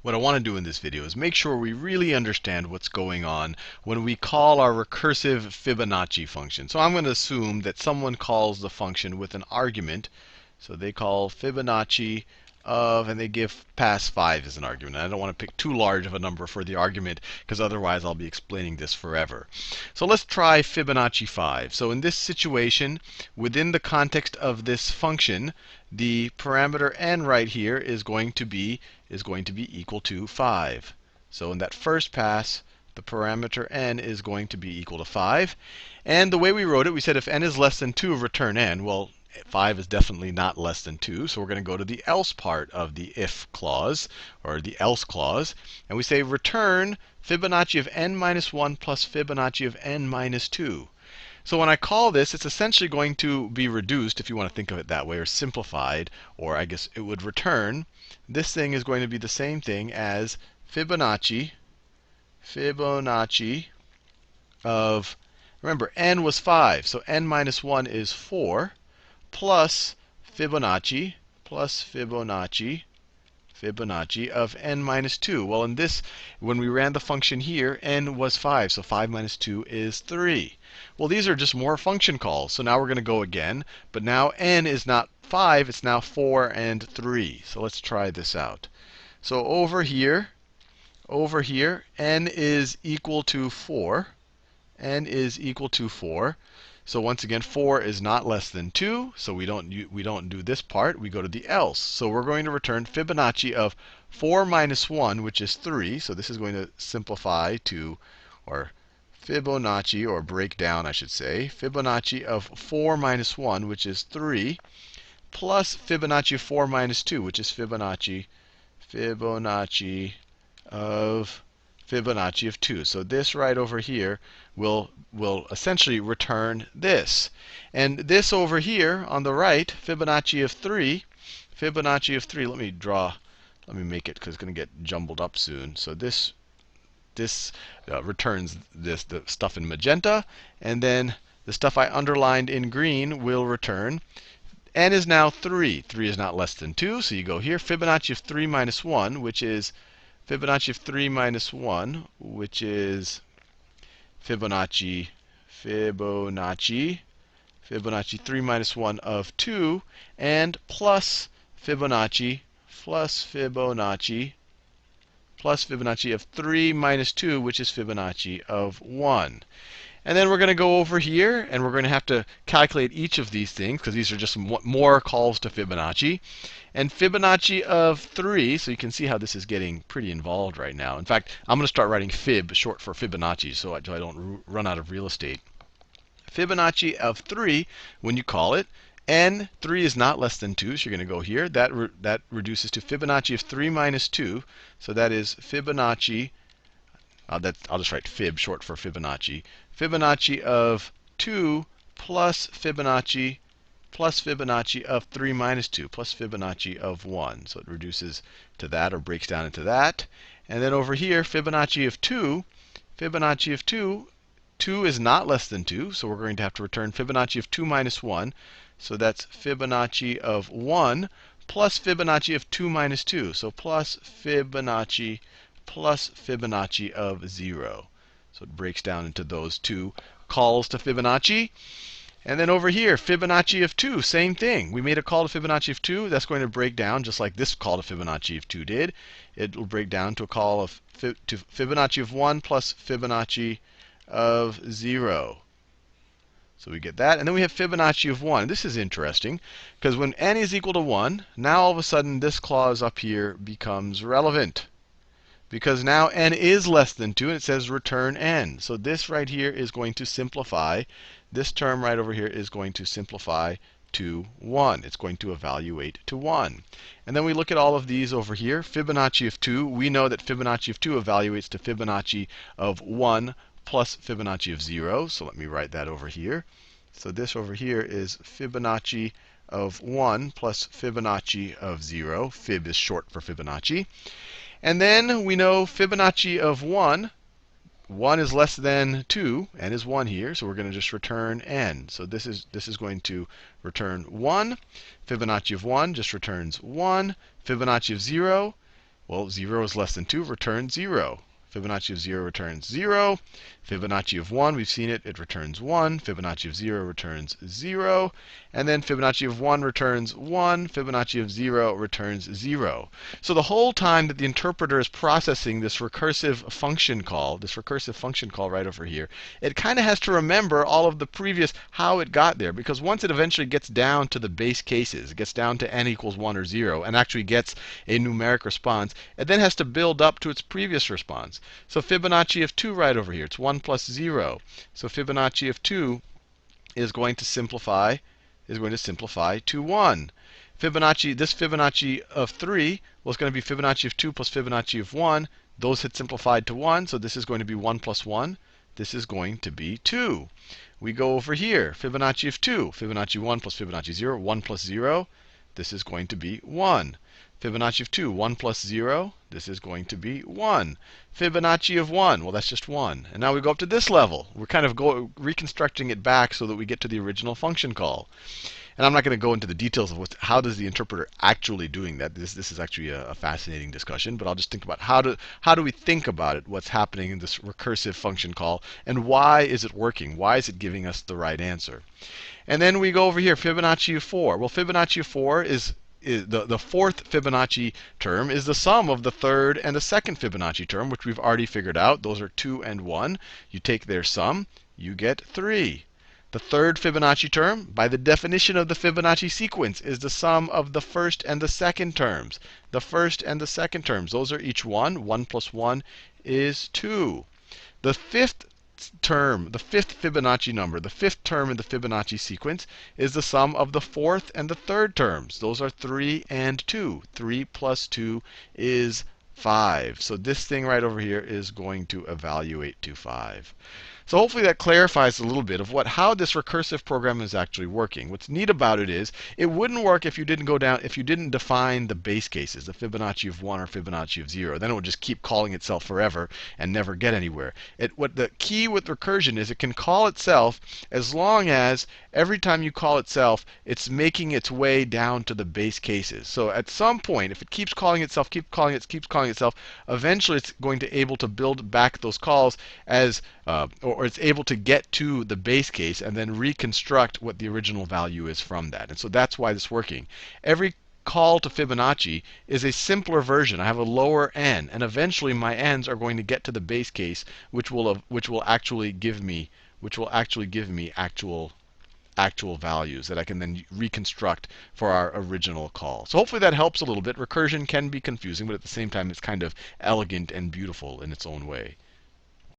What I want to do in this video is make sure we really understand what's going on when we call our recursive Fibonacci function. So I'm going to assume that someone calls the function with an argument. So they call Fibonacci of, and they pass 5 as an argument. I don't want to pick too large of a number for the argument, because otherwise I'll be explaining this forever. So let's try Fibonacci 5. So in this situation, within the context of this function, the parameter n right here is going to be equal to 5. So in that first pass, the parameter n is going to be equal to 5. And the way we wrote it, we said if n is less than 2, return n. Well, 5 is definitely not less than 2, so we're going to go to the else part of the if clause, or the else clause. And we say return Fibonacci of n minus 1 plus Fibonacci of n minus 2. So when I call this, it's essentially going to be reduced, if you want to think of it that way, or simplified, or I guess it would return. This thing is going to be the same thing as Fibonacci of, remember, n was 5, so n minus 1 is 4, plus Fibonacci of n minus 2. Well, in this, when we ran the function here, n was 5, so 5 minus 2 is 3. Well, these are just more function calls. So now we're going to go again. But now n is not 5, it's now 4 and 3. So let's try this out. So over here, n is equal to 4. n is equal to 4. So once again, 4 is not less than 2, so we don't do this part. We go to the else. So we're going to return Fibonacci of 4 minus 1, which is 3. So this is going to simplify to, or Fibonacci, or break down, I should say. Fibonacci of 4 minus 1, which is 3, plus Fibonacci of 4 minus 2, which is Fibonacci of 2. So this right over here will essentially return this. And this over here on the right, Fibonacci of 3, let me make it, because it's going to get jumbled up soon. So this returns the stuff in magenta, and then the stuff I underlined in green will return. N is now 3. 3 is not less than 2, so you go here. Fibonacci of 3 minus 1, which is Fibonacci 3 minus 1 of 2, and plus Fibonacci of 3 minus 2, which is Fibonacci of 1. And then we're going to go over here, and we're going to have to calculate each of these things, because these are just more calls to Fibonacci. And Fibonacci of 3, so you can see how this is getting pretty involved right now. In fact, I'm going to start writing fib, short for Fibonacci, so I don't run out of real estate. Fibonacci of 3, when you call it, n, 3 is not less than 2, so you're going to go here. That reduces to Fibonacci of 3 minus 2. So that is Fibonacci, I'll just write fib, short for Fibonacci. Fibonacci of 2 plus Fibonacci of 3 minus 2, plus Fibonacci of 1. So it reduces to that, or breaks down into that. And then over here, Fibonacci of 2, 2 is not less than 2, so we're going to have to return Fibonacci of 2 minus 1. So that's Fibonacci of 1 plus Fibonacci of 2 minus 2. So plus Fibonacci of 0. So it breaks down into those two calls to Fibonacci. And then over here, Fibonacci of 2, same thing. We made a call to Fibonacci of 2. That's going to break down just like this call to Fibonacci of 2 did. It will break down to a call of to Fibonacci of 1 plus Fibonacci of 0. So we get that. And then we have Fibonacci of 1. This is interesting, because when n is equal to 1, now all of a sudden this clause up here becomes relevant. Because now n is less than 2, and it says return n. So this right here is going to simplify. This term right over here is going to simplify to 1. It's going to evaluate to 1. And then we look at all of these over here. Fibonacci of 2, we know that Fibonacci of 2 evaluates to Fibonacci of 1 plus Fibonacci of 0. So let me write that over here. So this over here is Fibonacci of 1 plus Fibonacci of 0. Fib is short for Fibonacci. And then we know Fibonacci of 1. 1 is less than 2. N is 1 here, so we're going to just return n. So this is going to return 1. Fibonacci of 1 just returns 1. Fibonacci of 0 Well, 0 is less than 2, return 0. Fibonacci of 0 returns 0. Fibonacci of 1, we've seen it, it returns 1. Fibonacci of 0 returns 0. And then Fibonacci of 1 returns 1. Fibonacci of 0 returns 0. So the whole time that the interpreter is processing this recursive function call right over here, it kind of has to remember all of the previous, how it got there. Because once it eventually gets down to the base cases, it gets down to n equals 1 or 0, and actually gets a numeric response, it then has to build up to its previous response. So Fibonacci of 2 right over here, it's 1 plus 0. So Fibonacci of 2 is going to simplify to 1. This Fibonacci of 3 was going to be Fibonacci of 2 plus Fibonacci of 1. Those had simplified to 1, so this is going to be 1 plus 1. This is going to be 2. We go over here, Fibonacci of 2, Fibonacci 1 plus Fibonacci 0, 1 plus 0. This is going to be 1. Fibonacci of 2, 1 plus 0. This is going to be 1. Fibonacci of 1, well, that's just 1. And now we go up to this level. We're kind of reconstructing it back so that we get to the original function call. And I'm not going to go into the details of how does the interpreter actually doing that. This is actually a fascinating discussion, but I'll just think about how do we think about it, what's happening in this recursive function call, and why is it working? Why is it giving us the right answer? And then we go over here, Fibonacci of 4. Well, Fibonacci of 4 is the fourth Fibonacci term is the sum of the third and the second Fibonacci term, which we've already figured out. Those are 2 and 1. You take their sum, you get 3. The third Fibonacci term, by the definition of the Fibonacci sequence, is the sum of the first and the second terms. The first and the second terms, those are each 1. 1 plus 1 is 2. The fifth term, the fifth Fibonacci number, the fifth term in the Fibonacci sequence is the sum of the fourth and the third terms. Those are 3 and 2. 3 plus 2 is 5. So this thing right over here is going to evaluate to 5. So hopefully that clarifies a little bit of how this recursive program is actually working. What's neat about it is it wouldn't work if you didn't define the base cases, the Fibonacci of 1 or Fibonacci of 0. Then it would just keep calling itself forever and never get anywhere. What the key with recursion is it can call itself as long as every time you call itself, it's making its way down to the base cases. So at some point, if it keeps calling itself, keeps calling itself, eventually it's going to be able to build back those calls as or it's able to get to the base case and then reconstruct what the original value is from that. And so that's why this is working. Every call to Fibonacci is a simpler version. I have a lower n, and eventually my n's are going to get to the base case, which will actually give me actual values that I can then reconstruct for our original call. So hopefully that helps a little bit. Recursion can be confusing, but at the same time it's kind of elegant and beautiful in its own way.